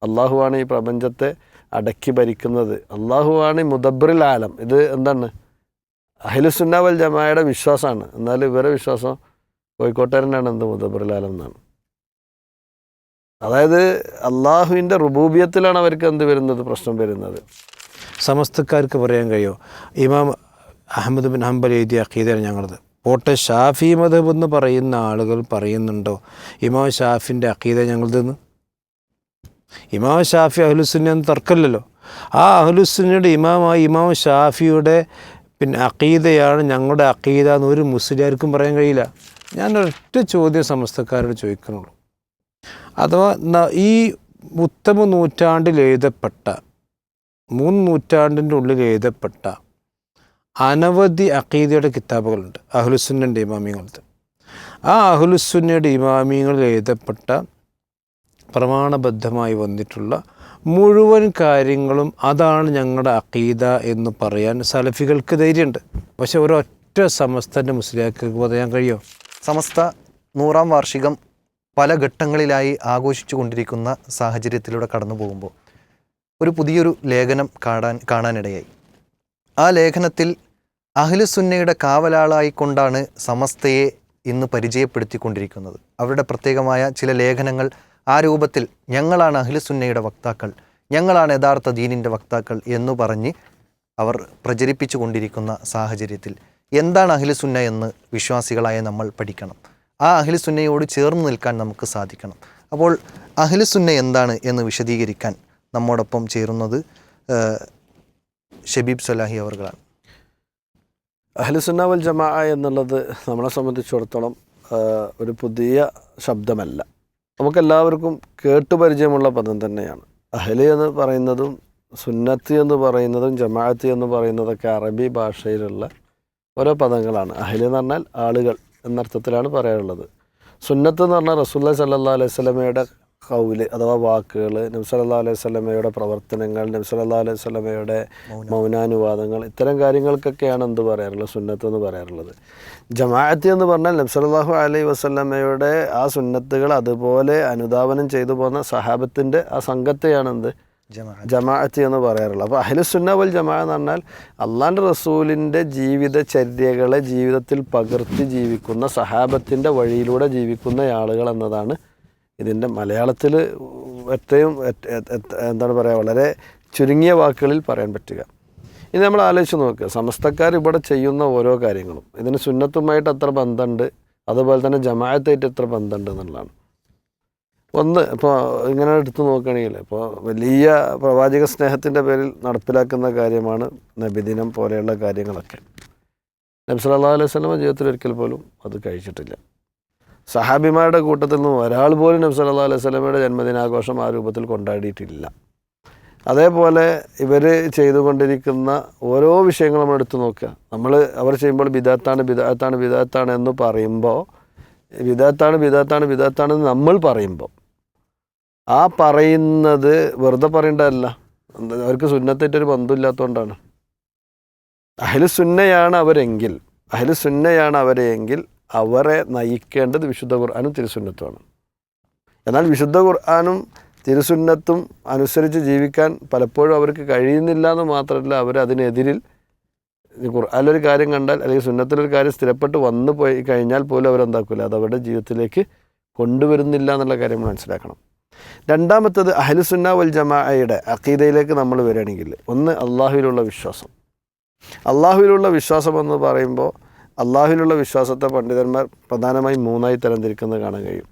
അള്ളാഹുവാണ് ഈ പ്രപഞ്ചത്തെ അടക്കി ഭരിക്കുന്നത്, അള്ളാഹുവാണ് മുദബ്ബിറുൽ ആലം. ഇത് എന്താണ്? അഹ്ലുസുന്ന വൽ ജമാഅയുടെ വിശ്വാസമാണ്. എന്നാൽ ഇവരെ വിശ്വാസം കോഴിക്കോട്ടുകാരനാണ് എന്ത് മുദബ്ബിറുൽ ആലം എന്നാണ്. അതായത് അള്ളാഹുവിൻ്റെ റുബൂബിയത്തിലാണ് അവർക്ക് എന്ത് വരുന്നത്, പ്രശ്നം വരുന്നത്. സമസ്തക്കാർക്ക് പറയാൻ കഴിയുമോ ഇമാം അഹമ്മദ് ബിൻ ഹംബൽ എഴുതിയ അഖീദയാണ് ഞങ്ങളത്? പോട്ടെ, ഷാഫി മദ്ഹബ് എന്ന് പറയുന്ന ആളുകൾ പറയുന്നുണ്ടോ ഇമാം ഷാഫിൻ്റെ അഖീദ ഞങ്ങളതെന്ന്? ഇമാം ഷാഫി അഹ്ലുസുന്ന എന്ന് തർക്കമില്ലല്ലോ. ആ അഹ്ലുസുന്നയുടെ ഇമാമായി ഇമാം ഷാഫിയുടെ അഖീദയാണ് ഞങ്ങളുടെ അഖീദ എന്ന് ഒരു മുസ്ലിയാർക്കും പറയാൻ കഴിയില്ല. ഞാനൊരൊറ്റ ചോദ്യം സമസ്തക്കാരോട് ചോദിക്കുന്നുള്ളൂ. അഥവാ ഈ ഉത്തമ നൂറ്റാണ്ടിൽ എഴുതപ്പെട്ട 3 നൂറ്റാണ്ടിൻ്റെ ഉള്ളിൽ എഴുതപ്പെട്ട അനവധി അഖീദയുടെ കിതാബുകളുണ്ട് അഹ്ലുസുന്നൻ്റെ ഇമാമിയങ്ങളത്. ആ അഹ്ലുസുന്നയുടെ ഇമാമിയങ്ങളിൽ എഴുതപ്പെട്ട പ്രമാണബദ്ധമായി വന്നിട്ടുള്ള മുഴുവൻ കാര്യങ്ങളും അതാണ് ഞങ്ങളുടെ അഖീദ എന്ന് പറയാൻ സലഫികൾക്ക് ധൈര്യമുണ്ട്. പക്ഷെ ഒരൊറ്റ സമസ്തൻ്റെ മുസ്ലിയാർക്ക് പറയാൻ കഴിയുമോ? സമസ്ത 100-ാം വാർഷികം പല ഘട്ടങ്ങളിലായി ആഘോഷിച്ചു കൊണ്ടിരിക്കുന്ന സാഹചര്യത്തിലൂടെ കടന്നു പോകുമ്പോൾ ഒരു പുതിയൊരു ലേഖനം കാണാനിടയായി. ആ ലേഖനത്തിൽ അഹ്ലുസുന്നയുടെ കാവലാളായിക്കൊണ്ടാണ് സമസ്തയെ ഇന്ന് പരിചയപ്പെടുത്തിക്കൊണ്ടിരിക്കുന്നത്. അവരുടെ പ്രത്യേകമായ ചില ലേഖനങ്ങൾ ആ രൂപത്തിൽ ഞങ്ങളാണ് അഹ്ലുസുന്നയുടെ വക്താക്കൾ, ഞങ്ങളാണ് യഥാർത്ഥ ദീനിൻ്റെ വക്താക്കൾ എന്നു പറഞ്ഞ് അവർ പ്രചരിപ്പിച്ചു കൊണ്ടിരിക്കുന്ന സാഹചര്യത്തിൽ എന്താണ് അഹ്ലുസുന്ന എന്ന് വിശ്വാസികളായ നമ്മൾ പഠിക്കണം. ആ അഹ്ലുസുന്നയോട് ചേർന്ന് നിൽക്കാൻ നമുക്ക് സാധിക്കണം. അപ്പോൾ അഹ്ലുസുന്ന എന്താണ് എന്ന് വിശദീകരിക്കാൻ നമ്മോടൊപ്പം ചേരുന്നത് ഷബീബ് സലാഹി അവർകളാണ്. അഹ്ലുസുന്ന വൽ ജമാഅ എന്നുള്ളത് നമ്മളെ സംബന്ധിച്ചിടത്തോളം ഒരു പുതിയ ശബ്ദമല്ല. നമുക്കെല്ലാവർക്കും കേട്ടുപരിചയമുള്ള പദം തന്നെയാണ്. അഹ്ല് എന്ന് പറയുന്നതും സുന്നത്ത് എന്ന് പറയുന്നതും ജമാഅത്ത് എന്ന് പറയുന്നതൊക്കെ അറബി ഭാഷയിലുള്ള ഓരോ പദങ്ങളാണ്. അഹ്ല് എന്ന് പറഞ്ഞാൽ ആളുകൾ എന്നർത്ഥത്തിലാണ് പറയാറുള്ളത്. സുന്നത്ത് എന്ന് പറഞ്ഞാൽ റസൂലുള്ളാഹി സ്വല്ലല്ലാഹു അലൈഹി വസല്ലമയുടെ ഖൗല് അഥവാ വാക്കുകൾ, നബി സല്ലല്ലാഹു അലൈഹി വസല്ലമയുടെ പ്രവർത്തനങ്ങൾ, നബി സല്ലല്ലാഹു അലൈഹി വസല്ലമയുടെ മൗനാനുവാദങ്ങൾ, ഇത്തരം കാര്യങ്ങൾക്കൊക്കെയാണ് എന്ത് പറയാറുള്ളത്, സുന്നത്ത് എന്ന് പറയാറുള്ളത്. ജമാഅത്ത് എന്ന് പറഞ്ഞാൽ നബി സല്ലല്ലാഹു അലൈഹി വസല്ലമയുടെ ആ സുന്നത്തുകൾ അതുപോലെ അനുധാവനം ചെയ്തു പോകുന്ന സഹാബത്തിൻ്റെ ആ സംഘത്തെയാണ് എന്ത് ജമാഅത്ത് എന്ന് പറയാറുള്ളത്. അപ്പോൾ അഹ്ലുസുന്ന വൽ ജമാഅ എന്ന് പറഞ്ഞാൽ അള്ളാഹുവിൻ്റെ റസൂലിൻ്റെ ജീവിതചര്യകളെ ജീവിതത്തിൽ പകർത്തി ജീവിക്കുന്ന സഹാബത്തിൻ്റെ വഴിയിലൂടെ ജീവിക്കുന്ന ആളുകൾ എന്നതാണ് ഇതിൻ്റെ മലയാളത്തിൽ എന്താണ് പറയുക, വളരെ ചുരുങ്ങിയ വാക്കുകളിൽ പറയാൻ പറ്റുക. ഇനി നമ്മൾ ആലോചിച്ച് നോക്കുക, സമസ്തക്കാർ ഇവിടെ ചെയ്യുന്ന ഓരോ കാര്യങ്ങളും ഇതിന് സുന്നത്തുമായിട്ട് എത്ര ബന്ധമുണ്ട്, അതുപോലെ തന്നെ ജമാഅത്തായിട്ട് എത്ര ബന്ധമുണ്ട് എന്നുള്ളതാണ്. ഒന്ന് ഇപ്പോൾ ഇങ്ങനെ എടുത്ത് നോക്കുകയാണെങ്കിൽ ഇപ്പോൾ വലിയ പ്രവാചക സ്നേഹത്തിൻ്റെ പേരിൽ നടപ്പിലാക്കുന്ന കാര്യമാണ് നബിദിനം പോലെയുള്ള കാര്യങ്ങളൊക്കെ. നബി സല്ലല്ലാഹു അലൈഹി വസല്ലം ജീവിതത്തിൽ ഒരിക്കൽ പോലും അത് കഴിച്ചിട്ടില്ല. സഹാബിമാരുടെ കൂട്ടത്തിൽ നിന്നും ഒരാൾ പോലും നബി സല്ലല്ലാഹു അലൈഹി വസല്ലമയുടെ ജന്മദിനാഘോഷം ആ രൂപത്തിൽ കൊണ്ടാടിയിട്ടില്ല. അതേപോലെ ഇവർ ചെയ്തുകൊണ്ടിരിക്കുന്ന ഓരോ വിഷയങ്ങളും നമ്മൾ എടുത്തു നോക്കുക. അവർ ചെയ്യുമ്പോൾ ബിദഅത്താണ് എന്ന് പറയുമ്പോൾ ബിദഅത്താണ് എന്ന് നമ്മൾ പറയുമ്പോൾ ആ പറയുന്നത് വെറുതെ പറയേണ്ടതല്ല, അവർക്ക് സുന്നത്തായിട്ടൊരു ബന്ധമില്ലാത്തതുകൊണ്ടാണ്. അഹ്ലുസുന്നയാണ് അവരെങ്കിൽ അവരെ നയിക്കേണ്ടത് വിശുദ്ധ ഖുർആനും തിരുസുന്നത്തുമാണ്. എന്നാൽ വിശുദ്ധ ഖുർആനും തിരുസുന്നത്തും അനുസരിച്ച് ജീവിക്കാൻ പലപ്പോഴും അവർക്ക് കഴിയുന്നില്ല എന്ന് മാത്രമല്ല, അവരതിനെതിരിൽ ഖുർആനിലൊരു കാര്യം കണ്ടാൽ അല്ലെങ്കിൽ സുന്നത്തിലൊരു കാര്യം സ്ഥിരപ്പെട്ട് വന്നു പോയി കഴിഞ്ഞാൽ പോലും അവരെന്താക്കില്ല, അത് അവരുടെ ജീവിതത്തിലേക്ക് കൊണ്ടുവരുന്നില്ല എന്നുള്ള കാര്യം മനസ്സിലാക്കണം. രണ്ടാമത്തത് അഹ്ലുസുന്ന വൽ ജമാഅയുടെ അഖീദയിലേക്ക് നമ്മൾ വരികയാണെങ്കിൽ, ഒന്ന് അള്ളാഹുവിലുള്ള വിശ്വാസം എന്ന് പറയുമ്പോൾ അള്ളാഹുവിലുള്ള വിശ്വാസത്തെ പണ്ഡിതന്മാർ പ്രധാനമായും 3ആയി തരംതിരിക്കുന്നത് കാണാൻ കഴിയും.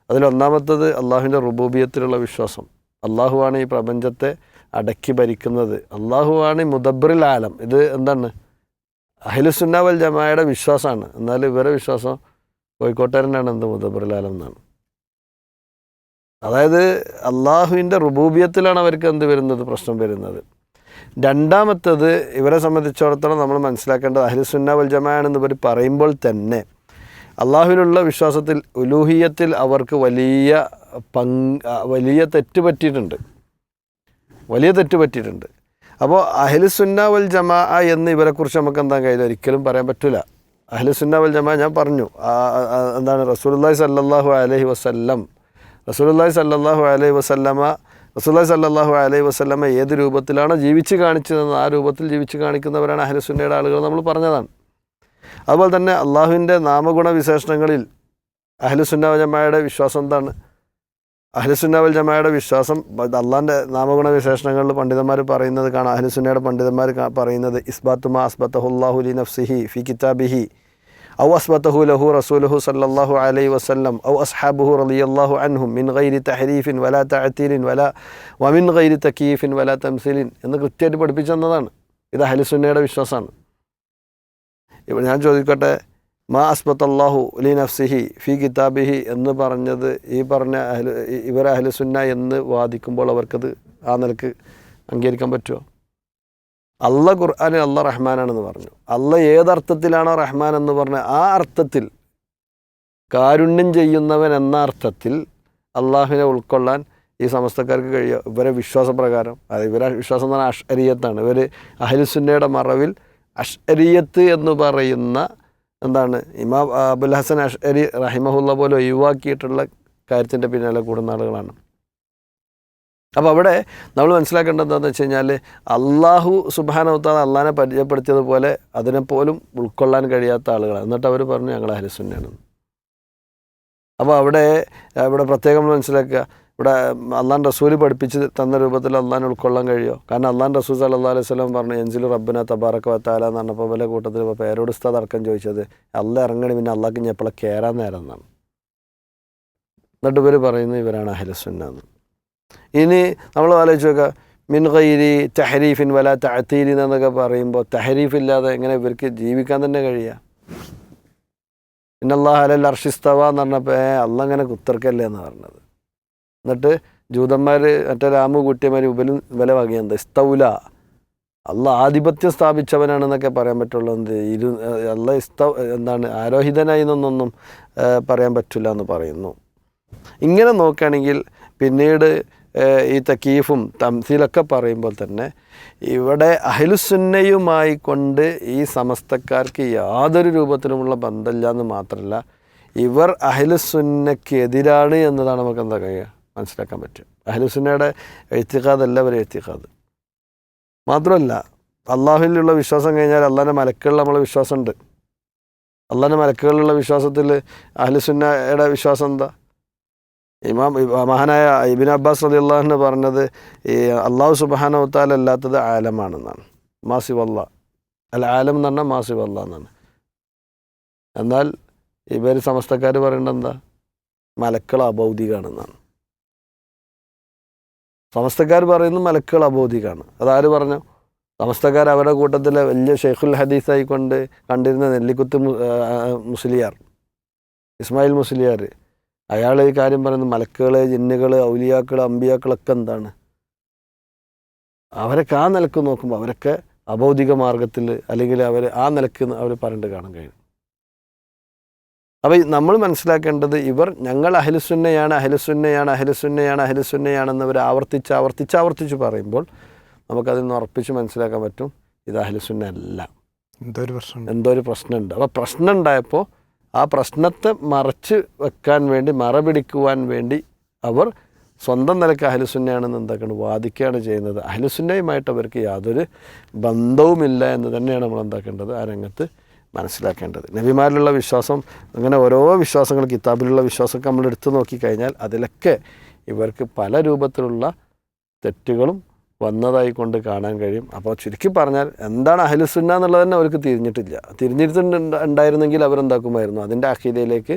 അതിലൊന്നാമത്തത് അള്ളാഹുവിൻ്റെ റുബൂബിയത്തിലുള്ള വിശ്വാസം, അള്ളാഹുവാണ് ഈ പ്രപഞ്ചത്തെ അടക്കി ഭരിക്കുന്നത്, അള്ളാഹുവാണ് മുദബ്ബിറുൽ ആലം. ഇത് എന്താണ്? അഹ്ലുസുന്ന വൽ ജമാഅയുടെ വിശ്വാസമാണ്. എന്നാൽ ഇവരെ വിശ്വാസം കോഴിക്കോട്ടുകാരനാണ് എന്ത് മുദബ്ബിറുൽ ആലം എന്നാണ്. അതായത് അള്ളാഹുവിൻ്റെ റുബൂബിയത്തിലാണ് അവർക്ക് എന്ത് വരുന്നത്, പ്രശ്നം വരുന്നത്. രണ്ടാമത്തത് ഇവരെ സംബന്ധിച്ചിടത്തോളം നമ്മൾ മനസ്സിലാക്കേണ്ടത് അഹ്ലുസുന്ന വൽ ജമാഅ എന്ന് ഇവർ പറയുമ്പോൾ തന്നെ അള്ളാഹുവിലുള്ള വിശ്വാസത്തിൽ ഉലൂഹിയത്തിൽ അവർക്ക് വലിയ തെറ്റ് പറ്റിയിട്ടുണ്ട്. അപ്പോൾ അഹ്ലുസുന്ന വൽ ജമാഅ എന്ന് ഇവരെക്കുറിച്ച് നമുക്ക് എന്താ കഴിയില്ല, ഒരിക്കലും പറയാൻ പറ്റില്ല. അഹ്ലുസുന്ന വൽ ജമാഅ ഞാൻ പറഞ്ഞു എന്താണ്, റസൂലുള്ളാഹി സ്വല്ലല്ലാഹു അലൈഹി വസല്ലമ റസൂലുള്ളാഹി സ്വല്ലല്ലാഹു അലൈഹി വസല്ലമ ഏത് രൂപത്തിലാണോ ജീവിച്ച് കാണിച്ചതെന്ന് ആ രൂപത്തിൽ ജീവിച്ച് കാണിക്കുന്നവരാണ് അഹ്ലുസുന്നയുടെ ആളുകൾ നമ്മൾ പറഞ്ഞതാണ്. അതുപോലെ തന്നെ അള്ളാഹുവിൻ്റെ നാമഗുണ വിശേഷണങ്ങളിൽ അഹ്ലുസുന്ന വൽ ജമാഅയുടെ വിശ്വാസം എന്താണ്? അഹ്ലുസുന്ന വൽ ജമാഅയുടെ വിശ്വാസം അള്ളാഹിൻ്റെ നാമഗുണ വിശേഷണങ്ങളിൽ പണ്ഡിതന്മാർ പറയുന്നത് കാണാം. അഹ്ലുസുന്നയുടെ പണ്ഡിതന്മാർ പറയുന്നത് ഇസ്ബാത്തു മാ അസ്ബത്തഹുല്ലാഹു ലി നഫ്സിഹി ഫി കിതാബിഹി ഔ അസ്ബത്തഹു ലഹു റസൂലുഹു സല്ലല്ലാഹു അലൈഹി വസല്ലം ഔ അസ്ഹാബുഹു റളിയല്ലാഹു അൻഹും മിൻ ഗൈരി തഹരീഫിൻ വലാ തഅതീലിൻ വമിൻ ഗൈരി തകീഫിൻ വലാ തംസീലിൻ എന്ന് കൃത്യമായിട്ട് പഠിപ്പിച്ചു തന്നതാണ്. ഇത് അഹ്ലുസുന്നയുടെ വിശ്വാസമാണ്. ഇപ്പോൾ ഞാൻ ചോദിക്കട്ടെ, മാ അസ്ബത്തല്ലാഹു ലി നഫ്സിഹി ഫി കിതാബിഹി എന്ന് പറഞ്ഞത് ഈ പറഞ്ഞ ഇവർ അഹ്ലുസുന്ന എന്ന് വാദിക്കുമ്പോൾ അവർക്കത് ആ നിലക്ക് അംഗീകരിക്കാൻ പറ്റുമോ? അല്ല ഖുർആനിൽ അല്ല റഹ്മാനാണെന്ന് പറഞ്ഞു. അല്ല ഏതർത്ഥത്തിലാണോ റഹ്മാൻ എന്ന് പറഞ്ഞ ആ അർത്ഥത്തിൽ കാരുണ്യം ചെയ്യുന്നവൻ എന്ന അർത്ഥത്തിൽ അള്ളാഹുവിനെ ഉൾക്കൊള്ളാൻ ഈ സമസ്തക്കാർക്ക് കഴിയുമോ? ഇവരെ വിശ്വാസപ്രകാരം, അത് ഇവരെ വിശ്വാസം എന്ന് പറഞ്ഞാൽ അഷ്അരിയത്താണ്. ഇവർ അഹ്ലുസുന്നയുടെ മറവിൽ അഷ്അരിയത്ത് എന്ന് പറയുന്ന എന്താണ് ഇമാം അബുൽ ഹസൻ അഷ്അരി റഹിമഹുല്ല പോലെ ഒഴിവാക്കിയിട്ടുള്ള കാര്യത്തിൻ്റെ പിന്നാലെ കൂടുന്ന ആളുകളാണ്. അപ്പോൾ അവിടെ നമ്മൾ മനസ്സിലാക്കേണ്ടത് എന്താണെന്ന് വെച്ച് കഴിഞ്ഞാൽ അള്ളാഹു സുബ്ഹാനഹു വ തആല അള്ളാഹിനെ പരിചയപ്പെടുത്തിയതുപോലെ അതിനെപ്പോലും ഉൾക്കൊള്ളാൻ കഴിയാത്ത ആളുകളാണ്. എന്നിട്ട് അവർ പറഞ്ഞു ഞങ്ങൾ അഹ്ലുസുന്നയാണ്. അപ്പോൾ ഇവിടെ പ്രത്യേകം മനസ്സിലാക്കുക, ഇവിടെ അള്ളാഹ് റസൂൽ പഠിപ്പിച്ച് തന്ന രൂപത്തിൽ അള്ളാഹിനെ ഉൾക്കൊള്ളാൻ കഴിയുമോ? കാരണം അള്ളാഹ് റസൂൽ സല്ലല്ലാഹു അലൈഹി വസല്ലം പറഞ്ഞു എൻസിലു റബ്ബന തബാറക വ തആല എന്ന് പറഞ്ഞപ്പോൾ പല കൂട്ടത്തിൽ ഇപ്പോൾ പേരോട് ഉസ്താദ് അടക്കം ചോദിച്ചത് അള്ളാഹ് ഇറങ്ങണി പിന്നെ അള്ളാഹ്ക്ക് ഇനി എപ്പോഴും കയറാൻ നേരം എന്നാണ്. എന്നിട്ട് ഇവർ പറയുന്നത് ഇവരാണ് അഹ്ലുസുന്ന എന്ന്. ഇനി നമ്മൾ ആലോചിച്ച് നോക്കുക, മിൻ ഗൈരി തഹരീഫിൻ വലാ തഅതീലിൻ എന്നൊക്കെ പറയുമ്പോൾ തഹരീഫില്ലാതെ എങ്ങനെ ഇവർക്ക് ജീവിക്കാൻ തന്നെ കഴിയുക? ഇന്നല്ലാഹ അലൽ അർശി ഇസ്തവ എന്ന് പറഞ്ഞപ്പോൾ അള്ളാഹ് അങ്ങനെ കുത്തർക്കല്ലേ എന്ന് പറഞ്ഞത്. എന്നിട്ട് ജൂതന്മാർ മറ്റേ രാമു കുട്ടിയമാർ വില വകയെന്താ ഇസ്തൗല, അള്ളാഹ് ആധിപത്യം സ്ഥാപിച്ചവനാണെന്നൊക്കെ പറയാൻ പറ്റുള്ളൂ. അള്ളാഹ് എന്താണ് ആരോഹിതനായി എന്നൊന്നും പറയാൻ പറ്റില്ല എന്ന് പറയുന്നു. ഇങ്ങനെ നോക്കുകയാണെങ്കിൽ പിന്നീട് ഈ തക്കീഫും തംസീലൊക്കെ പറയുമ്പോൾ തന്നെ ഇവിടെ അഹ്ലുസുന്നയുമായി കൊണ്ട് ഈ സമസ്തക്കാർക്ക് യാതൊരു രൂപത്തിലുമുള്ള ബന്ധമില്ല എന്ന് മാത്രമല്ല ഇവർ അഹ്ലുസുന്നയ്ക്ക് എതിരാണ് എന്നതാണ് നമുക്ക് എന്താ കഴിയുക മനസ്സിലാക്കാൻ പറ്റും. അഹ്ലുസുന്നയുടെ എഴുത്തിഖാദ് അല്ല ഇവർ എഴുത്തിഖാദ്. മാത്രമല്ല അള്ളാഹുവിലുള്ള വിശ്വാസം കഴിഞ്ഞാൽ അള്ളാഹിൻ്റെ മലക്കുകളിൽ നമ്മളെ വിശ്വാസമുണ്ട്. അള്ളാഹിൻ്റെ മലക്കുകളിലുള്ള വിശ്വാസത്തിൽ അഹ്ലുസുന്നയുടെ വിശ്വാസം എന്താ? മഹാനായ ഇബ്നു അബ്ബാസ് റളിയല്ലാഹു അൻഹു പറഞ്ഞത് ഈ അള്ളാഹു സുബ്ഹാനഹു വ തആല അല്ലാത്തത് ആലമാണെന്നാണ്. മാസിവല്ല അൽ ആലം എന്ന് പറഞ്ഞാൽ മാസിവല്ല എന്നാണ്. എന്നാൽ ഇവർ സമസ്തക്കാർ പറയേണ്ടത് എന്താ? മലക്കൾ അഭൗതികമാണെന്നാണ്. സമസ്തക്കാർ പറയുന്നത് മലക്കുകൾ അഭൗതികമാണ്. അതാര് പറഞ്ഞു? സമസ്തക്കാർ അവരുടെ കൂട്ടത്തിലെ വലിയ ഷെയ്ഖുൽ ഹദീസായിക്കൊണ്ട് കണ്ടിരുന്ന നെല്ലിക്കുത്ത് മുസ്ലിയാർ ഇസ്മായിൽ മുസ്ലിയാർ, അയാൾ ഈ കാര്യം പറയുന്നത് മലക്കുകൾ, ജിന്നുകൾ, ഔലിയാക്കൾ, അമ്പിയാക്കളൊക്കെ എന്താണ് അവരൊക്കെ ആ നിലക്ക് നോക്കുമ്പോൾ അവരൊക്കെ അഭൗതിക മാർഗത്തിൽ അല്ലെങ്കിൽ അവർ ആ നിലക്ക് അവർ പറഞ്ഞിട്ട് കാണാൻ കഴിയും. അപ്പോൾ നമ്മൾ മനസ്സിലാക്കേണ്ടത് ഇവർ ഞങ്ങൾ അഹ്ലുസുന്നയാണ് അഹ്ലുസുന്നയാണ് അഹ്ലുസുന്നയാണ് അഹ്ലുസുന്നയാണെന്നവർ ആവർത്തിച്ച് പറയുമ്പോൾ നമുക്കതിൽ നിന്ന് ഉറപ്പിച്ച് മനസ്സിലാക്കാൻ പറ്റും ഇത് അഹ്ലുസുന്ന അല്ല, എന്തോ ഒരു പ്രശ്നമുണ്ട്. അപ്പോൾ പ്രശ്നം ഉണ്ടായപ്പോൾ ആ പ്രശ്നത്തെ മറച്ച് വെക്കാൻ വേണ്ടി മറപിടിക്കുവാൻ വേണ്ടി അവർ സ്വന്തം നിലക്ക് അഹ്ലുസുന്നയാണെന്ന് എന്താക്കാണ് വാദിക്കുകയാണ് ചെയ്യുന്നത്. അഹ്ലുസുന്നയുമായിട്ട് അവർക്ക് യാതൊരു ബന്ധവുമില്ല എന്ന് തന്നെയാണ് നമ്മൾ എന്താക്കേണ്ടത് ആ രംഗത്ത് മനസ്സിലാക്കേണ്ടത്. നബിമാരിലുള്ള വിശ്വാസം അങ്ങനെ ഓരോ വിശ്വാസങ്ങൾ കിതാബിലുള്ള വിശ്വാസമൊക്കെ നമ്മൾ എടുത്തു നോക്കിക്കഴിഞ്ഞാൽ അതിലൊക്കെ ഇവർക്ക് പല രൂപത്തിലുള്ള തെറ്റുകളും വന്നതായി കൊണ്ട് കാണാൻ കഴിയും. അപ്പോൾ ചുരുക്കി പറഞ്ഞാൽ എന്താണ് അഹ്ലുസുന്ന എന്നുള്ളത് തന്നെ അവർക്ക് തിരിഞ്ഞിട്ടുണ്ടായിരുന്നെങ്കിൽ അവരെന്താക്കുമായിരുന്നു? അതിൻ്റെ അഖീദയിലേക്ക്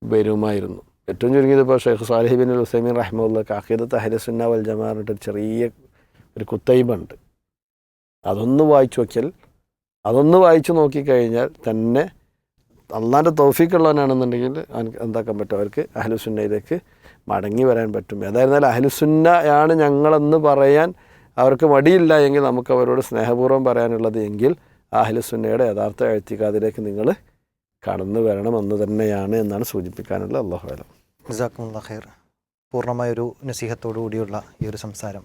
വരുമായിരുന്നു. ഏറ്റവും ചുരുങ്ങിയത് ഇപ്പോൾ ഷെയ്ഖ് സാലിഹ് ബിൻ ഉസൈമീൻ റഹ്മത്തുള്ളാഹിക്ക് അഖീദത്ത് അഹ്ലുസുന്ന വൽ ജമാഅ പറഞ്ഞിട്ട് ചെറിയ ഒരു കുത്തൈബുണ്ട്. അതൊന്ന് വായിച്ചു നോക്കിക്കഴിഞ്ഞാൽ തന്നെ അള്ളാഹിൻ്റെ തൗഫീഖുള്ളവനാണെന്നുണ്ടെങ്കിൽ എന്താക്കാൻ പറ്റും? അവർക്ക് അഹ്ലുസുന്നയിലേക്ക് മടങ്ങി വരാൻ പറ്റും. ഏതായിരുന്നാലും അഹ്ലുസുന്നയാണ് ഞങ്ങളെന്ന് പറയാൻ അവർക്ക് മടിയില്ല എങ്കിൽ നമുക്ക് അവരോട് സ്നേഹപൂർവ്വം പറയാനുള്ളത് എങ്കിൽ അഹ്ലുസുന്നയുടെ യഥാർത്ഥ എഴുത്തിക്കാതിലേക്ക് നിങ്ങൾ കടന്നു വരണമെന്ന് തന്നെയാണ് എന്നാണ് സൂചിപ്പിക്കാനുള്ളത്. അല്ലാഹു അലം. ജസാക്കുമുല്ലാഹ് ഖൈർ. പൂർണ്ണമായൊരു നസീഹത്തോടു കൂടിയുള്ള ഈ ഒരു സംസാരം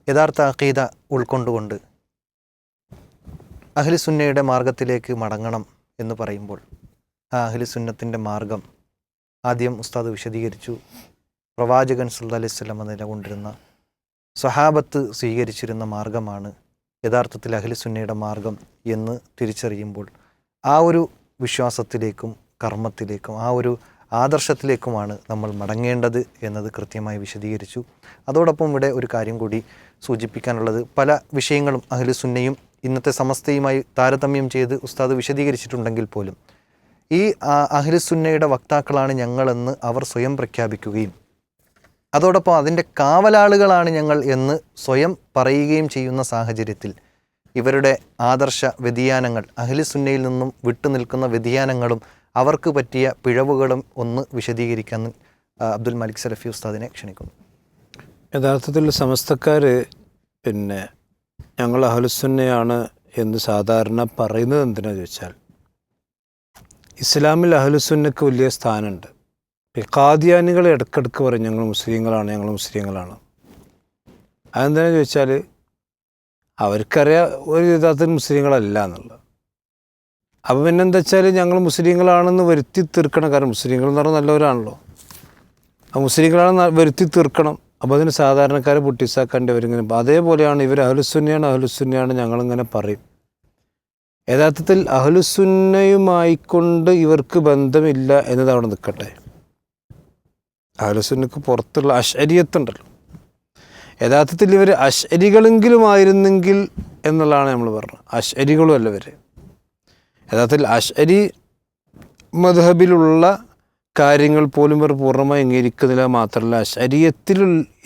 യഥാർത്ഥ അഖീദ ഉൾക്കൊണ്ടുകൊണ്ട് അഹ്ലുസുന്നയുടെ മാർഗത്തിലേക്ക് മടങ്ങണം എന്ന് പറയുമ്പോൾ ആ അഹ്ലുസുന്നത്തിൻ്റെ മാർഗം ആദ്യം ഉസ്താദ് വിശദീകരിച്ചു. പ്രവാചകൻ സല്ലല്ലാഹു അലൈഹി വസല്ലം നിലകൊണ്ടിരുന്ന സ്വഹാബത്ത് സ്വീകരിച്ചിരുന്ന മാർഗമാണ് യഥാർത്ഥത്തിൽ അഹ്ലുസുന്നയുടെ മാർഗം എന്ന് തിരിച്ചറിയുമ്പോൾ ആ ഒരു വിശ്വാസത്തിലേക്കും കർമ്മത്തിലേക്കും ആ ഒരു ആദർശത്തിലേക്കുമാണ് നമ്മൾ മടങ്ങേണ്ടത് എന്നത് കൃത്യമായി വിശദീകരിച്ചു. അതോടൊപ്പം ഇവിടെ ഒരു കാര്യം കൂടി സൂചിപ്പിക്കാനുള്ളത്, പല വിഷയങ്ങളും അഹ്ലുസുന്നയും ഇന്നത്തെ സമസ്തയുമായി താരതമ്യം ചെയ്ത് ഉസ്താദ് വിശദീകരിച്ചിട്ടുണ്ടെങ്കിൽ പോലും ഈ അഹ്ലുസുന്നയുടെ വക്താക്കളാണ് ഞങ്ങളെന്ന് അവർ സ്വയം പ്രഖ്യാപിക്കുകയും അതോടൊപ്പം അതിൻ്റെ കാവലാളുകളാണ് ഞങ്ങൾ എന്ന് സ്വയം പറയുകയും ചെയ്യുന്ന സാഹചര്യത്തിൽ ഇവരുടെ ആദർശ വ്യതിയാനങ്ങൾ, അഹ്ലുസുന്നയിൽ നിന്നും വിട്ടുനിൽക്കുന്ന വ്യതിയാനങ്ങളും അവർക്ക് പറ്റിയ പിഴവുകളും ഒന്ന് വിശദീകരിക്കാൻ അബ്ദുൽ മാലിക് സലഫി ഉസ്താദിനെ ക്ഷണിക്കുന്നു. യഥാർത്ഥത്തിൽ സമസ്തക്കാർ ഞങ്ങൾ അഹ്ലുസുന്നയാണ് എന്ന് സാധാരണ പറയുന്നത് എന്തിനാണെന്ന് ചോദിച്ചാൽ, ഇസ്ലാമിൽ അഹ്ലുസുന്നക്ക് വലിയ സ്ഥാനമുണ്ട്. ഖാദിയാനികൾ ഇടയ്ക്കിടയ്ക്ക് പറയും ഞങ്ങൾ മുസ്ലിങ്ങളാണ്. അതെന്താണെന്ന് ചോദിച്ചാൽ അവർക്കറിയാം ഒരു യഥാർത്ഥത്തിൽ മുസ്ലിങ്ങളല്ല എന്നുള്ളത്. അപ്പോൾ പിന്നെന്താ വെച്ചാൽ ഞങ്ങൾ മുസ്ലിങ്ങളാണെന്ന് വരുത്തി തീർക്കണം. കാരണം മുസ്ലിങ്ങൾ എന്ന് പറഞ്ഞാൽ നല്ലവരാണല്ലോ. ആ മുസ്ലിങ്ങളാണെന്ന് വരുത്തി തീർക്കണം. അപ്പോൾ അതിന് സാധാരണക്കാരെ പൊട്ടിസാക്കാണ്ട് അവരിങ്ങനെ, അതേപോലെയാണ് ഇവർ അഹ്ലുസുന്നയാണ് ഞങ്ങളിങ്ങനെ പറയും. യഥാർത്ഥത്തിൽ അഹ്ലുസുന്നയുമായിക്കൊണ്ട് ഇവർക്ക് ബന്ധമില്ല എന്നത് അവിടെ നിൽക്കട്ടെ. അഹ്ലുസുന്നക്ക് പുറത്തുള്ള അശ്അരിയത്തുണ്ടല്ലോ, യഥാർത്ഥത്തിൽ ഇവർ അശ്അരികളെങ്കിലും ആയിരുന്നെങ്കിൽ എന്നുള്ളതാണ് നമ്മൾ പറഞ്ഞത്. അശ്അരികളും അല്ല ഇവർ. യഥാർത്ഥത്തിൽ അശ്അരി മദ്ഹബിലുള്ള കാര്യങ്ങൾ പോലും ഇവർ പൂർണ്ണമായി അംഗീകരിക്കുന്നില്ല. മാത്രമല്ല അശ്അരിയത്തിൽ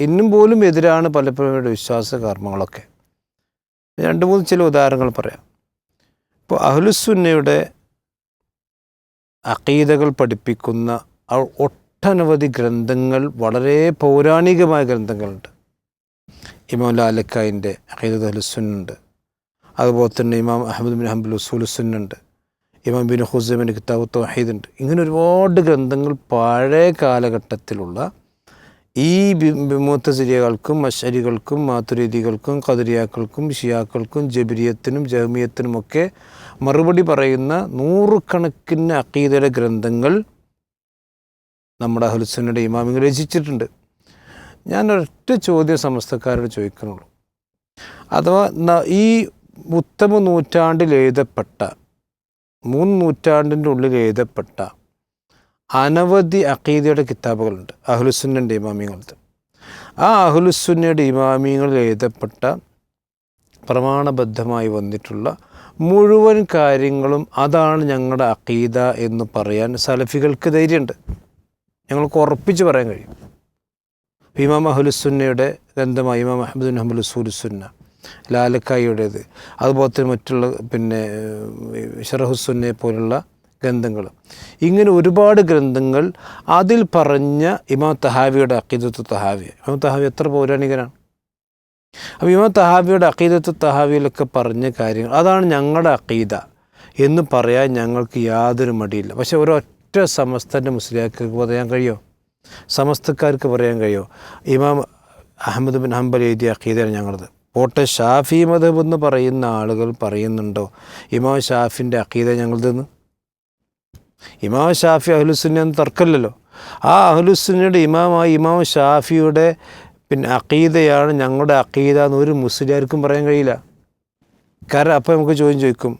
ഇന്നും പോലും എതിരാണ് പലപ്പോഴും ഇവരുടെ വിശ്വാസ കർമ്മങ്ങളൊക്കെ. 2-3 ചില ഉദാഹരണങ്ങൾ പറയാം. ഇപ്പോൾ അഹ്ലുസുന്നയുടെ അഖീദകൾ പഠിപ്പിക്കുന്ന ഒട്ടനവധി ഗ്രന്ഥങ്ങൾ, വളരെ പൗരാണികമായ ഗ്രന്ഥങ്ങളുണ്ട്. ഇമാം ലാലക്കായിൻ്റെ അഖീദത്തുൽ അഹ്ലുസുന്നുണ്ട്. അതുപോലെ തന്നെ ഇമാം അഹ്മദ് ബിൻ ഹംബൽ ഉസൂലുസുന്നുണ്ട്. ഇമാം ബിൻ ഖുസൈമിൻ്റെ കിതാബ് തൗഹീദ് ഉണ്ട്. ഇങ്ങനെ ഒരുപാട് ഗ്രന്ഥങ്ങൾ പഴയ കാലഘട്ടത്തിലുള്ള ഈ മുഅ്തസിലികൾക്കും അശ്അരികൾക്കും മാതുരീദികൾക്കും ഖദരിയാക്കൾക്കും ഷിയാക്കൾക്കും ജബരിയത്തിനും ജഹ്മിയത്തിനുമൊക്കെ മറുപടി പറയുന്ന നൂറുകണക്കിന് അഖീദയുടെ ഗ്രന്ഥങ്ങൾ നമ്മുടെ അഹ്ലുസുന്നയുടെ ഇമാമിങ്ങൾ രചിച്ചിട്ടുണ്ട്. ഞാനൊരൊറ്റ ചോദ്യം സമസ്തക്കാരോട് ചോദിക്കുന്നുള്ളൂ. അഥവാ ഈ ഉത്തമ നൂറ്റാണ്ടിൽ എഴുതപ്പെട്ട 3 നൂറ്റാണ്ടിൻ്റെ ഉള്ളിൽ എഴുതപ്പെട്ട അനവധി അഖീദയുടെ കിതാബുകളുണ്ട് അഹ്ലുസുന്നയുടെ ഇമാമിങ്ങളത്. ആ അഹ്ലുസുന്നയുടെ ഇമാമിങ്ങളിൽ എഴുതപ്പെട്ട പ്രമാണബദ്ധമായി വന്നിട്ടുള്ള മുഴുവൻ കാര്യങ്ങളും അതാണ് ഞങ്ങളുടെ അഖീദ എന്ന് പറയാൻ സലഫികൾക്ക് ധൈര്യമുണ്ട്. ഞങ്ങൾക്ക് ഉറപ്പിച്ച് പറയാൻ കഴിയും. ഇമാം അഹ്ലുസുന്നയുടെ ഗ്രന്ഥമായ ഇമാം അഹ്മദ് ബിൻ ഹംബൽ ഉസൂലുസുന്ന, ലാലക്കായിയുടേത്, അതുപോലെ തന്നെ മറ്റുള്ള ശറഹുസുന്നയെ പോലുള്ള ഗ്രന്ഥങ്ങൾ, ഇങ്ങനെ ഒരുപാട് ഗ്രന്ഥങ്ങൾ. അതിൽ പറഞ്ഞ ഇമാം തഹാവിയുടെ അഖീദത്തു തഹാവി, ഇമാം തഹാവി എത്ര പൗരാണികനാണ്. അപ്പോൾ ഇമാം തഹാവിയുടെ അഖീദത്തു തഹാവിയിലൊക്കെ പറഞ്ഞ കാര്യങ്ങൾ അതാണ് ഞങ്ങളുടെ അഖീദ എന്ന് പറയാൻ ഞങ്ങൾക്ക് യാതൊരു മടിയില്ല. പക്ഷെ ഒരൊറ്റ സമസ്തൻ്റെ മുസ്ലിയാർക്ക് പറയാൻ കഴിയുമോ? സമസ്തക്കാർക്ക് പറയാൻ കഴിയുമോ ഇമാം അഹ്മദ് ബിൻ ഹംബൽ എഴുതിയ അഖീദയാണ് ഞങ്ങളത്? പോട്ടെ, ഷാഫി മദ്ഹബ് എന്ന് പറയുന്ന ആളുകൾ പറയുന്നുണ്ടോ ഇമാം ഷാഫിൻ്റെ അഖീദ ഞങ്ങളതെന്ന്? ഇമാം ഷാഫി അഹ്ലുസുന്ന എന്ന് തർക്കമില്ലല്ലോ. ആ അഹ്ലുസുന്നയുടെ ഇമാമായ ഇമാം ഷാഫിയുടെ അഖീദയാണ് ഞങ്ങളുടെ അഖീദ എന്ന് ഒരു മുസ്ലിയാർക്കും പറയാൻ കഴിയില്ല. കാരണം അപ്പോൾ നമുക്ക് ചോദിക്കും,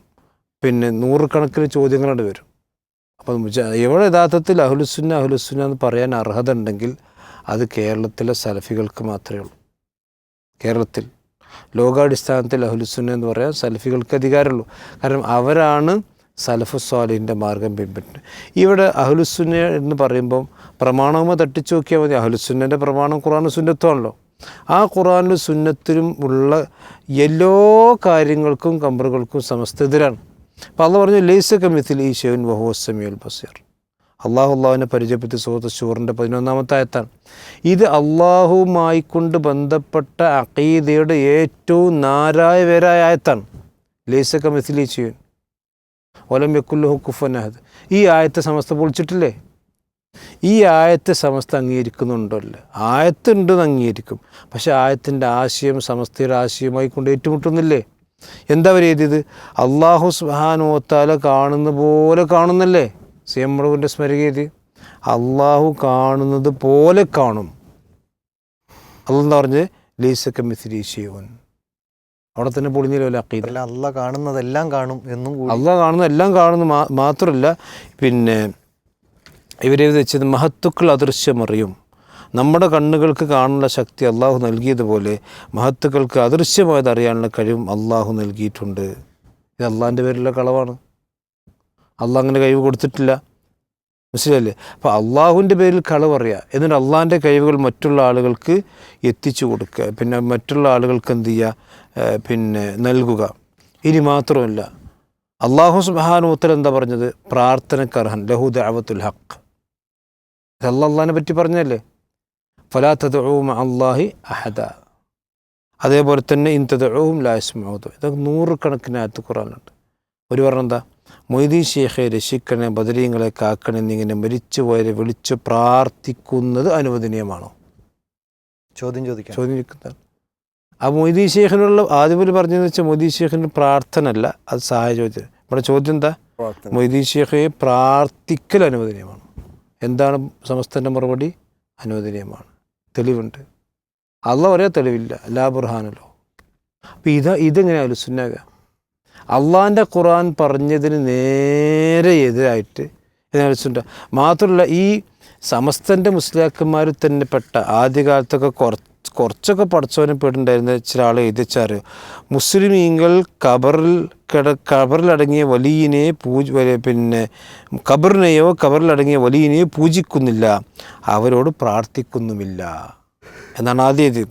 നൂറുകണക്കിന് ചോദ്യങ്ങളോട് വരും. അപ്പം എവിടെ യഥാർത്ഥത്തിൽ അഹ്ലുസുന്ന എന്ന് പറയാൻ അർഹത ഉണ്ടെങ്കിൽ അത് കേരളത്തിലെ സലഫികൾക്ക് മാത്രമേ ഉള്ളൂ. കേരളത്തിൽ ലോകാടിസ്ഥാനത്തിൽ അഹ്ലുസുന്ന എന്ന് പറയാൻ സലഫികൾക്ക് അധികാരമുള്ളൂ. കാരണം അവരാണ് സലഫു സ്വാലിഹിൻ്റെ മാർഗം പിൻപറ്റുന്നത്. ഇവിടെ അഹ്ലുസുന്ന എന്ന് പറയുമ്പം പ്രമാണവുമായി തട്ടിച്ചു നോക്കിയാൽ മതി. അഹ്ലുസുന്നൻ്റെ പ്രമാണം ഖുർആനും സുന്നത്തുമാണല്ലോ. ആ ഖുർആനിലും സുന്നത്തിലും ഉള്ള എല്ലാ കാര്യങ്ങൾക്കും കമ്പറുകൾക്കും സമസ്തരെതിരാണ്. അപ്പോൾ അള്ളാഹ് പറഞ്ഞു ലൈസ കമിത്ലിഹി ശൈഉൻ വഹുവ സമീഉൽ ബസീർ. അള്ളാഹുവിനെ പരിചയപ്പെടുത്തി സൂറത്ത് ശൂറിൻ്റെ 11-ാമത്തെ ആയത്താണ്. ഇത് അള്ളാഹുവുമായി കൊണ്ട് ബന്ധപ്പെട്ട അഖീദയുടെ ഏറ്റവും നാരായവേരായ ആയത്താണ്. ലൈസ കമിത്ലിഹി ശൈഉൻ വലം യകുൽ ലഹു കുഫുവൻ അഹദ്. ഈ ആയത്തെ സമസ്ത പൊളിച്ചിട്ടില്ലേ? ഈ ആയത്തെ സമസ്ത അംഗീകരിക്കുന്നുണ്ടല്ലോ. ആയത്തുണ്ടെന്ന് അംഗീകരിക്കും, പക്ഷേ ആയത്തിൻ്റെ ആശയം സമസ്തയുടെ ആശയമായി കൊണ്ട് ഏറ്റുമുട്ടുന്നില്ലേ? എന്താ അവർ എഴുതിയത്? അള്ളാഹു സുബ്ഹാനഹു വ തആല കാണുന്ന പോലെ കാണുന്നല്ലേ? സിയമ്മളുവിൻ്റെ സ്മരക എഴുതി, അള്ളാഹു കാണുന്നത് പോലെ കാണും. അള്ളെന്താ പറഞ്ഞത്? ലൈസക മിസ്ലി ഷൈഉൻ. അവിടെ തന്നെ പൊളിഞ്ഞില്ല അഖീദ. അല്ല, അള്ളാഹ് കാണുന്നതെല്ലാം കാണും എന്നും കൂടി. അള്ളാഹ് കാണുന്ന എല്ലാം കാണുന്നു മാത്രമല്ല, പിന്നെ ഇവരെ വെച്ചത് മഹത്തുക്കൾ അദൃശ്യമറിയും. നമ്മുടെ കണ്ണുകൾക്ക് കാണാനുള്ള ശക്തി അള്ളാഹു നൽകിയതുപോലെ മഹത്തുക്കൾക്ക് അദൃശ്യമായത് അറിയാനുള്ള കഴിവും അള്ളാഹു നൽകിയിട്ടുണ്ട്. ഇത് അള്ളാഹിൻ്റെ പേരിലുള്ള കളവാണ്. അള്ളാഹ് അങ്ങനെ കഴിവ് കൊടുത്തിട്ടില്ല. മനസ്സിലല്ലേ? അപ്പോൾ അള്ളാഹുവിൻ്റെ പേരിൽ കളവ് അറിയുക, എന്നിട്ട് അള്ളാഹിൻ്റെ കഴിവുകൾ മറ്റുള്ള ആളുകൾക്ക് എത്തിച്ചു കൊടുക്കുക, പിന്നെ മറ്റുള്ള ആളുകൾക്ക് എന്ത് ചെയ്യുക, പിന്നെ നൽകുക. ഇനി മാത്രമല്ല, അള്ളാഹു സുബ്ഹാനഹു വ തആല എന്താ പറഞ്ഞത്? പ്രാർത്ഥനക്കർഹൻ ലഹു ദഅവത്തുൽ ഹഖ്. അള്ളാഹിനെ പറ്റി പറഞ്ഞല്ലേ, ഫലാ തദ്ഉ മഅല്ലാഹി അഹദ. അതേപോലെ തന്നെ ഇൻ തദ്ഉഹും ലാ യസ്മഊ. ഇതൊക്കെ നൂറുകണക്കിന് ആയത്ത് ഖുർആനിലുണ്ട്. ഒരു പറഞ്ഞെന്താ? മൊയ്തീൻ ശൈഖെ രക്ഷിക്കണേ, ബദരീങ്ങളെ കാക്കണേ എന്നിങ്ങനെ മരിച്ചുപോയവരെ വിളിച്ചു പ്രാർത്ഥിക്കുന്നത് അനുവദനീയമാണോ? ചോദ്യം ചോദിക്കുന്നത്. ആ മൊയ്തീൻ ശൈഖിനുള്ള ആദ്യം പറഞ്ഞതെന്ന് വെച്ചാൽ മൊയ്തീൻ ശൈഖിന് പ്രാർത്ഥന അല്ല, അത് സഹായ ചോദ്യം. ഇവിടെ ചോദ്യം എന്താ? മൊയ്തീൻ ശൈഖെ പ്രാർത്ഥിക്കൽ അനുവദനീയമാണ്. എന്താണ് സമസ്തൻ്റെ മറുപടി? അനുവദനീയമാണ്. തെളിവുണ്ട്. അള്ളാഹ് ഒരേ തെളിവില്ല, ലാ ബുർഹാനല്ലോ. അപ്പോൾ ഇതെങ്ങനെ അഹ്ലുസുന്നക? അള്ളാഹിൻ്റെ ഖുർആൻ പറഞ്ഞതിന് നേരെ എതിരായിട്ട് അഹ്ലുസുന്ന. മാത്രമല്ല, ഈ സമസ്തൻ്റെ മുസ്ലിയാക്കന്മാർ തന്നെ പെട്ട ആദ്യകാലത്തൊക്കെ കുറച്ചൊക്കെ പഠിച്ചവനെ പെട്ടുണ്ടായിരുന്ന ചില ആൾ എഴുതിച്ചാറ്, മുസ്ലിമീങ്ങൾ കബറിലടങ്ങിയ വലിയനെ പിന്നെ ഖബറിനെയോ ഖബറിലടങ്ങിയ വലിയനെയോ പൂജിക്കുന്നില്ല, അവരോട് പ്രാർത്ഥിക്കുന്നുമില്ല എന്നാണ് ആദ്യത്.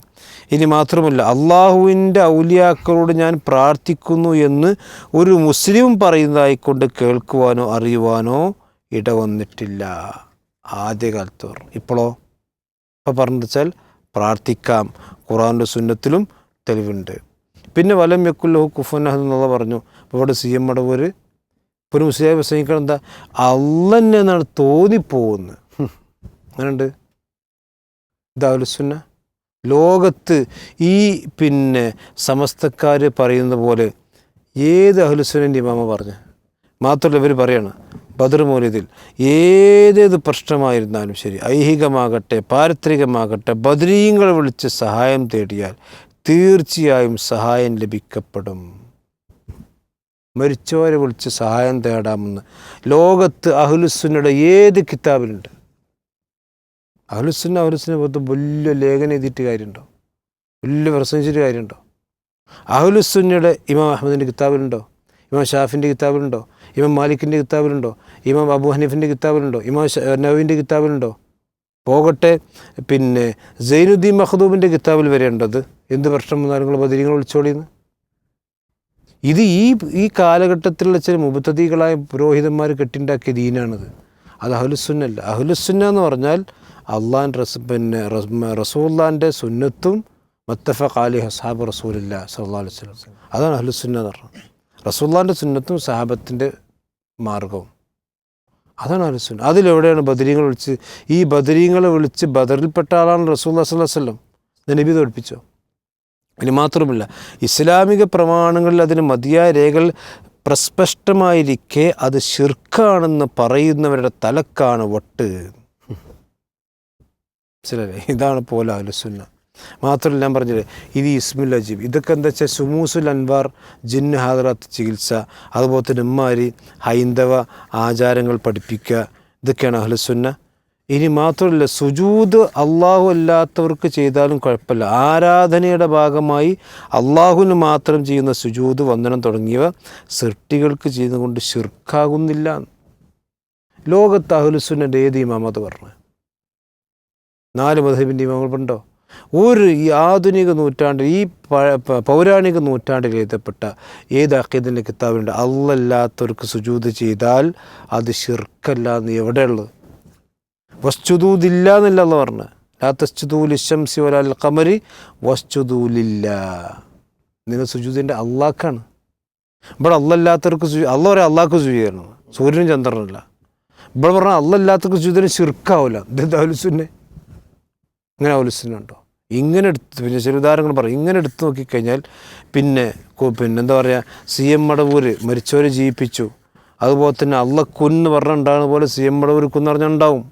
ഇനി മാത്രമല്ല, അള്ളാഹുവിൻ്റെ ഔലിയാക്കളോട് ഞാൻ പ്രാർത്ഥിക്കുന്നു എന്ന് ഒരു മുസ്ലിം പറയുന്നതായിക്കൊണ്ട് കേൾക്കുവാനോ അറിയുവാനോ ഇടവന്നിട്ടില്ല ആദ്യകാലത്ത് പറഞ്ഞു. ഇപ്പോഴോ? ഇപ്പോൾ പറഞ്ഞു വെച്ചാൽ പ്രാർത്ഥിക്കാം, ഖുർആൻ്റെ സുന്നത്തിലും തെളിവുണ്ട്. പിന്നെ വലം യക്കുല്ലഹു കുഫുവൻ അഹദ് എന്നുള്ള പറഞ്ഞു. അപ്പോൾ ഇവിടെ CM മടവൂർ ഒരു മുസ്ലിം പ്രസംഗിക്കണം എന്താ? അള്ളന്നെ എന്നാണ് തോന്നിപ്പോകുന്നത്. അങ്ങനെയുണ്ട്. ഇത് അഹ്ലുസുന്ന. ലോകത്ത് ഈ പിന്നെ സമസ്തക്കാർ പറയുന്ന പോലെ ഏത് അഹ്ലുസുന്നൻ്റെ ഇമാമ പറഞ്ഞു? മാത്രമല്ല, ഇവർ പറയാണ് ബദർ മൗലിദിൽ ഏതേത് പ്രശ്നമായിരുന്നാലും ശരി, ഐഹികമാകട്ടെ പാരത്രികമാകട്ടെ, ബദരീങ്ങളെ വിളിച്ച് സഹായം തേടിയാൽ തീർച്ചയായും സഹായം ലഭിക്കപ്പെടും. മരിച്ചവരെ വിളിച്ച് സഹായം തേടാമെന്ന് ലോകത്ത് അഹ്ലുസുന്നയുടെ ഏത് കിതാബിലുണ്ട്? അഹ്ലുസുന്ന പുറത്ത് വലിയ ലേഖനം എഴുതിയിട്ട് കാര്യമുണ്ടോ? വലിയ പ്രസംഗിച്ചിട്ട് കാര്യമുണ്ടോ? അഹ്ലുസുന്നയുടെ ഇമാം അഹമ്മദിൻ്റെ കിതാബിലുണ്ടോ? ഇമാം ഷാഫിൻ്റെ കിതാബിലുണ്ടോ? ഇമാം മാലിക്കിൻ്റെ കിതാബിലുണ്ടോ? ഇമാം അബൂ ഹനീഫിൻ്റെ കിതാബിലുണ്ടോ? ഇമാം നവവിൻ്റെ കിതാബിലുണ്ടോ? പോകട്ടെ, പിന്നെ സൈനുദ്ദീൻ മഖ്ദൂമിൻ്റെ കിതാബിൽ വരെ ഉണ്ടത്. എന്ത് പ്രശ്നം വന്നാലും നിങ്ങൾ ബദരീങ്ങൾ വിളിച്ചോളിന്ന്. ഇത് ഈ കാലഘട്ടത്തിലുള്ള ചില മുബത്തദികളായ പുരോഹിതന്മാർ കെട്ടിണ്ടാക്കിയ ദീനാണിത്. അത് അഹ്ലുസുന്നല്ല. അഹ്ലുസുന്ന എന്ന് പറഞ്ഞാൽ റസൂലുള്ളാഹിൻ്റെ സുന്നത്തും മുത്തഫഖ അലൈഹി അസ്ഹാബ് റസൂലില്ലാഹി സ്വല്ലല്ലാഹു അലൈഹി വസല്ലം. അതാണ് അഹ്ലുസുന്ന എന്ന് പറഞ്ഞത്. റസൂലുള്ളാഹിൻ്റെ സുന്നത്തും സഹാബത്തിൻ്റെ മാർഗവും, അതാണ് അഹ്ലുസുന്ന. അതിലെവിടെയാണ് ബദരീങ്ങൾ വിളിച്ച്? ഈ ബദരീങ്ങളെ വിളിച്ച് ബദറിൽപ്പെട്ട ആളാണ് റസൂലുള്ളാഹി സ്വല്ലല്ലാഹു അലൈഹി വസല്ലം. നബി പഠിപ്പിച്ചോ? ഇനി മാത്രമല്ല, ഇസ്ലാമിക പ്രമാണങ്ങളിൽ അതിന് മതിയായ രേഖകൾ പ്രസ്പഷ്ടമായിരിക്കെ അത് ശിർക്കാണെന്ന് പറയുന്നവരുടെ തലക്കാണ് വട്ട്. മനസ്സിലല്ലേ? ഇതാണ് പോലെ അഹ്ലുസുന്ന. മാത്രമല്ല, ഞാൻ പറഞ്ഞില്ലേ, ഇത് ഇസ്മുൽ അജീബ്, ഇതൊക്കെ എന്താ വെച്ചാൽ സുമൂസുൽ അൻവാർ, ജിന്ന് ഹാദറാത്ത് ചികിത്സ, അതുപോലെ തന്നെ ഇമ്മാരി ഹൈന്ദവ ആചാരങ്ങൾ പഠിപ്പിക്കുക, ഇതൊക്കെയാണ് അഹ്ലുസുന്ന. ഇനി മാത്രമല്ല, സുജൂദ് അള്ളാഹു അല്ലാത്തവർക്ക് ചെയ്താലും കുഴപ്പമില്ല. ആരാധനയുടെ ഭാഗമായി അള്ളാഹുവിന് മാത്രം ചെയ്യുന്ന സുജൂദ്, വന്ദനം തുടങ്ങിയവ സൃഷ്ടികൾക്ക് ചെയ്യുന്നതുകൊണ്ട് ശിർക്കാകുന്നില്ല. ലോകത്ത് അഹ്ലുസുന്നൻ്റെ ഏത് ഇമാമത് പറഞ്ഞു? 4 മദ്ഹബിൻ്റെ ഇമാമുണ്ടോ? ഈ ആധുനിക നൂറ്റാണ്ടിൽ, ഈ പൗരാണിക നൂറ്റാണ്ടിൽ എഴുതപ്പെട്ട ഏത് അഖീദൻ്റെ കിതാബുണ്ട് അല്ലാത്തവർക്ക് സുജൂദ് ചെയ്താൽ അത് ശിർക്കല്ല എന്ന് എവിടെയുള്ളത്? വസ്ജുദൂദില്ല എന്നല്ല എന്ന് പറഞ്ഞ്, ലാ തസ്ജുദൂ ലിശംസി വലാ ലിൽ ഖമരി വസ്ജുദൂ ലില്ലാഹ്. നിങ്ങൾ സുജൂദിൻ്റെ അള്ളാഹ്ക്കാണ്. ഇവിടെ അല്ലാത്തവർക്ക് അള്ളാഹ് പറയാം അള്ളാഹ്ക്ക് സുജൂദ് ചെയ്യണം, സൂര്യനും ചന്ദ്രനല്ല. ഇവിടെ പറഞ്ഞാൽ അല്ലാത്തവർക്ക് സുജൂദിന് ശിർക്കാവില്ല. ഇത് അഹ്ലുസുന്ന. ഇങ്ങനെ അഹ്ലുസുന്ന ഉണ്ടോ? ഇങ്ങനെ എടുത്ത് പിന്നെ ചില ഉദാഹരണങ്ങൾ പറയും. ഇങ്ങനെ എടുത്ത് നോക്കിക്കഴിഞ്ഞാൽ പിന്നെന്താ പറയുക, CM മടവൂർ മരിച്ചവരെ ജീവിപ്പിച്ചു, അതുപോലെ തന്നെ അള്ളക്കുന്ന് പറഞ്ഞുണ്ടാകുന്ന പോലെ CM മടവൂർ കുന്ന് പറഞ്ഞുണ്ടാവും.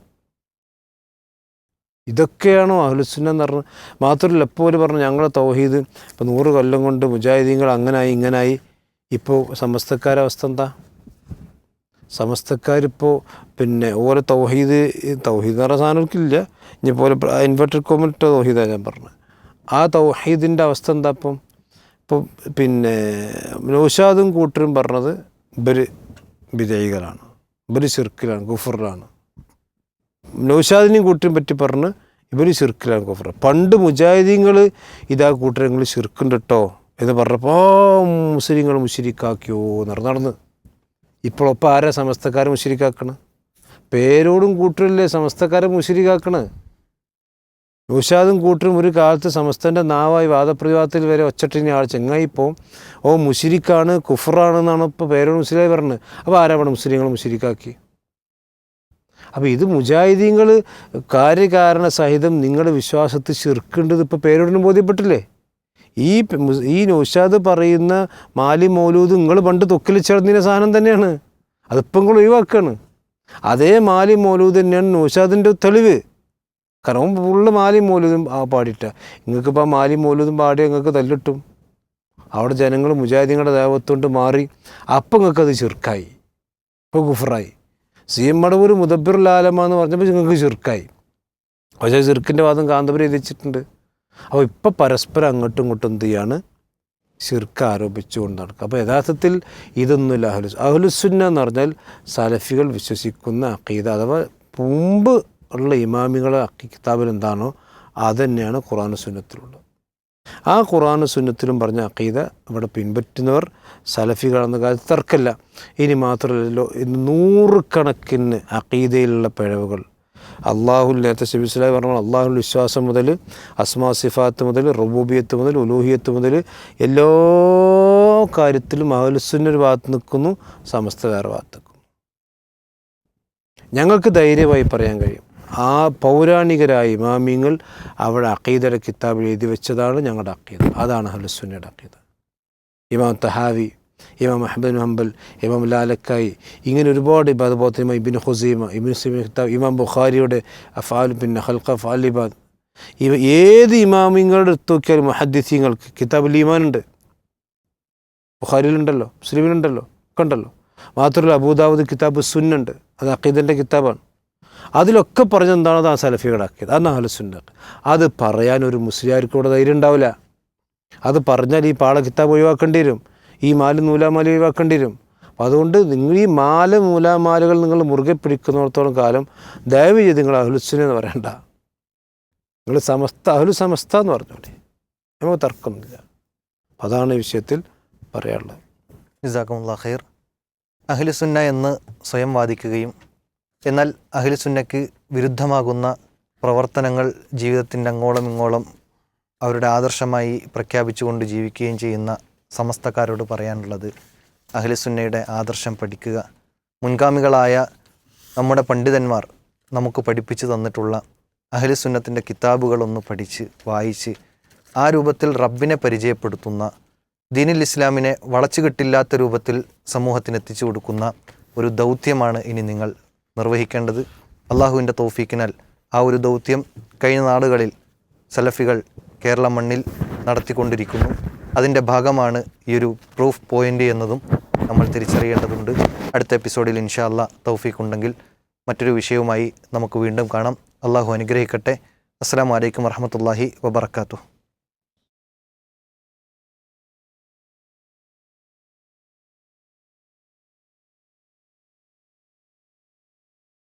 ഇതൊക്കെയാണോ അഹ്ലുസുന്ന എന്ന് പറഞ്ഞത്? മാത്രമല്ല ഇപ്പോൾ പറഞ്ഞു ഞങ്ങളെ തൗഹീദ് ഇപ്പോൾ 100 കൊല്ലം കൊണ്ട് മുജാഹിദീങ്ങൾ അങ്ങനായി ഇങ്ങനായി. ഇപ്പോൾ സമസ്തക്കാരുടെ അവസ്ഥ എന്താ? സമസ്തക്കാരിപ്പോൾ പിന്നെ ഓരോ തൗഹീദ് എന്ന് പറഞ്ഞ സാധനങ്ങൾക്കില്ല. ഇനിയിപ്പോൾ ഇൻവെർട്ടഡ് കോമിലിട്ട തൗഹീദാണ് ഞാൻ പറഞ്ഞത്. ആ തൗഹീദിൻ്റെ അവസ്ഥ എന്താ? ഇപ്പം പിന്നെ നൗഷാദും കൂട്ടരും പറഞ്ഞത് ഇവർ വിജയികളാണ്, ഇവർ ശിർക്കിലാണ്, കുഫറിലാണ്. നൗഷാദിനെയും കൂട്ടരും പറ്റി പറഞ്ഞ് ഇവർ ശിർക്കിലാണ്, കുഫർ. പണ്ട് മുജാഹിദീങ്ങൾ ഇതാ കൂട്ടരങ്ങൾ ശിർക്കുണ്ട് കേട്ടോ എന്ന് പറഞ്ഞപ്പോൾ മുസ്ലിങ്ങൾ മുശ്രിക്കാക്കിയോ നടന്ന്. ഇപ്പോഴൊപ്പം ആരാ സമസ്തക്കാരെ മുശ്രിക്കാക്കണ്? പേരോടും കൂട്ടരല്ലേ സമസ്തക്കാരെ മുശ്രിക്കാക്കണ്. നൗഷാദും കൂട്ടരും ഒരു കാലത്ത് സമസ്തൻ്റെ നാവായി വാദപ്രതിവാദത്തിൽ വരെ ഒച്ചട്ടിന് ആൾ ചെങ്ങായിപ്പോൾ മുശ്രിക്കാണ്, കുഫറാണെന്നാണ് ഇപ്പോൾ പേരോട് മുസ്ലിമായി പറഞ്ഞത്. അപ്പോൾ ആരാ അവിടെ മുസ്ലിങ്ങൾ മുശ്രിക്കാക്കി? അപ്പോൾ ഇത് മുജാഹിദീങ്ങൾ കാര്യകാരണ സഹിതം നിങ്ങളുടെ വിശ്വാസത്തിൽ ശിർക്കുണ്ടത് ഇപ്പോൾ പേരോടിനും ബോധ്യപ്പെട്ടില്ലേ? ഈ നൗഷാദ് പറയുന്ന മാലി മൗലൂദ് നിങ്ങൾ പണ്ട് തൊക്കിൽ ചേർന്നിന സാധനം തന്നെയാണ്. അതിപ്പം നിങ്ങൾ ഒഴിവാക്കുകയാണ്. അതേ മാലി മൗലൂദ് തന്നെയാണ് നൗഷാദിൻ്റെ തെളിവ്. കാരണം ഫുള്ള് മാലി മൗലൂദും പാടിയിട്ട നിങ്ങൾക്കിപ്പോൾ ആ മാലി മൗലൂദും പാടി നിങ്ങൾക്ക് തല്ലിട്ടും അവിടെ ജനങ്ങൾ മുജാഹിദീങ്ങളുടെ ദേവത്തോണ്ട് മാറി. അപ്പം നിങ്ങൾക്കത് ശിർക്കായി, ഇപ്പോൾ കുഫറായി. CM മടവൂർ മുദബ്ബിറുൽ ആലമ എന്ന് പറഞ്ഞപ്പോൾ നിങ്ങൾക്ക് ശിർക്കായി. പക്ഷേ ശിർക്കിൻ്റെ വാദം കാന്തപുരം എഴുതിച്ചിട്ടുണ്ട്. അപ്പോൾ ഇപ്പം പരസ്പരം അങ്ങോട്ടും ഇങ്ങോട്ടും എന്ത് ചെയ്യാണ്? ശിർക്ക് ആരോപിച്ചുകൊണ്ട് നടക്കുക. അപ്പോൾ യഥാർത്ഥത്തിൽ ഇതൊന്നുമില്ല. അഹ്ലുസുന്ന എന്ന് പറഞ്ഞാൽ സലഫികൾ വിശ്വസിക്കുന്ന അഖീദ, അഥവാ മുമ്പ് ഉള്ള ഇമാമികളെ കിതാബിൽ എന്താണോ അത് തന്നെയാണ് ഖുർആൻ സുന്നത്തിലുള്ളത്. ആ ഖുർആൻ സുന്നത്തിലും പറഞ്ഞ അഖീദ ഇവിടെ പിൻപറ്റുന്നവർ സലഫികളെന്ന കാര്യത്തിൽ തർക്കമില്ല. ഇനി മാത്രമല്ലല്ലോ ഇന്ന് 100 കണക്കിന് അഖീദയിലുള്ള പിഴവുകൾ. അള്ളാഹുൽ നേരത്തെ ശബിസ്ലായി പറഞ്ഞ അള്ളാഹുൽ വിശ്വാസം മുതൽ അസ്മാ സിഫാത്ത് മുതൽ റുബൂബിയത്ത് മുതൽ ഉലൂഹിയത്ത് മുതൽ എല്ലാ കാര്യത്തിലും അഹ്ലുസുന്ന ഒരു ഭാഗത്ത് നിൽക്കുന്നു, സമസ്ത വേറെ ഭാഗത്ത് നിൽക്കുന്നു. ഞങ്ങൾക്ക് ധൈര്യമായി പറയാൻ കഴിയും ആ പൗരാണികരായ ഇമാമിങ്ങൾ അവിടെ അഖീദയുടെ കിതാബിൽ എഴുതി വെച്ചതാണ് ഞങ്ങളുടെ അഖീദ. അതാണ് അഹ്ലുസുന്നയുടെ അഖീദ. ഇമാം തഹാവി, ഇമാം അഹ്മദ് ബിൻ ഹംബൽ, ഇമാം ലാലക്കായി, ഇങ്ങനെ ഒരുപാട്. അതുപോലെ ഇമാം ഇബ്നു ഖുസൈമ, ഇബ്നു സിമീൻ കിതാബ്, ഇമാം ബുഖാരിയുടെ അഫ്ആൽ പിന്നെ ഖൽഖ അഫ്ആൽ ഇബാദ്, ഏത് ഇമാമിങ്ങളുടെ എടുത്ത് നോക്കിയാലും മുഹദ്ദിസീങ്ങൾക്ക് കിതാബുൽ ഈമാനുണ്ട്. ബുഖാരിയിലുണ്ടല്ലോ, മുസ്ലിമിലുണ്ടല്ലോ, ഒക്കെ ഉണ്ടല്ലോ. മാത്രമല്ല അബൂദാവൂദ് കിതാബ് സുന്നുണ്ട്, അത് അഖീദൻ്റെ കിതാബാണ്. അതിലൊക്കെ പറഞ്ഞെന്താണ്? അത് ആ സലഫികളുടെ അഖീദ, അതാണ് അഹ്ലുസുന്ന. അത് പറയാൻ ഒരു മുസ്ലിയാർക്കൂടെ ധൈര്യം ഉണ്ടാവില്ല. അത് പറഞ്ഞാൽ ഈ പാള കിതാബ് ഒഴിവാക്കേണ്ടി വരും, ഈ മാല് നൂലാമാല ഒഴിവാക്കേണ്ടി വരും. അപ്പം അതുകൊണ്ട് നിങ്ങൾ ഈ നൂലാമാലകൾ നിങ്ങൾ മുറുകെ പിടിക്കുന്നിടത്തോളം കാലം ദയവ് ചെയ്ത് നിങ്ങൾ അഹ്ലുസുന്ന എന്ന് പറയണ്ട, നിങ്ങൾ സമസ്ത എന്ന് പറഞ്ഞോളി, നമുക്ക് തർക്കമൊന്നുമില്ല. അതാണ് ഈ വിഷയത്തിൽ പറയാനുള്ളത്. ജസാക്കുമുല്ലാഹ് ഖൈർ. അഹ്ലുസുന്ന എന്ന് സ്വയം വാദിക്കുകയും എന്നാൽ അഹ്ലുസുന്നയ്ക്ക് വിരുദ്ധമാകുന്ന പ്രവർത്തനങ്ങൾ ജീവിതത്തിൻ്റെ അങ്ങോളം ഇങ്ങോളം അവരുടെ ആദർശമായി പ്രഖ്യാപിച്ചുകൊണ്ട് ജീവിക്കുകയും ചെയ്യുന്ന സമസ്തക്കാരോട് പറയാനുള്ളത്, അഹ്ലുസുന്നയുടെ ആദർശം പഠിക്കുക. മുൻഗാമികളായ നമ്മുടെ പണ്ഡിതന്മാർ നമുക്ക് പഠിപ്പിച്ചു തന്നിട്ടുള്ള അഹ്ലുസുന്നത്തിൻ്റെ കിതാബുകളൊന്ന് പഠിച്ച് വായിച്ച് ആ രൂപത്തിൽ റബ്ബിനെ പരിചയപ്പെടുത്തുന്ന, ദീനുൽ ഇസ്ലാമിനെ വളച്ചുകെട്ടില്ലാത്ത രൂപത്തിൽ സമൂഹത്തിന് എത്തിച്ചു കൊടുക്കുന്ന ഒരു ദൗത്യമാണ് ഇനി നിങ്ങൾ നിർവഹിക്കേണ്ടത്. അള്ളാഹുവിൻ്റെ തൗഫീക്കിനാൽ ആ ഒരു ദൗത്യം കഴിഞ്ഞ നാളുകളിൽ സലഫികൾ കേരള മണ്ണിൽ നടത്തിക്കൊണ്ടിരിക്കുന്നു. അതിൻ്റെ ഭാഗമാണ് ഈ ഒരു പ്രൂഫ് പോയിൻ്റ് എന്നതും നമ്മൾ തിരിച്ചറിയേണ്ടതുണ്ട്. അടുത്ത എപ്പിസോഡിൽ ഇൻഷാ അല്ലാഹ് തൗഫീഖ് ഉണ്ടെങ്കിൽ മറ്റൊരു വിഷയവുമായി നമുക്ക് വീണ്ടും കാണാം. അള്ളാഹു അനുഗ്രഹിക്കട്ടെ. അസ്സലാമു അലൈക്കും വറഹ്മത്തുള്ളാഹി വബറകാതുഹു.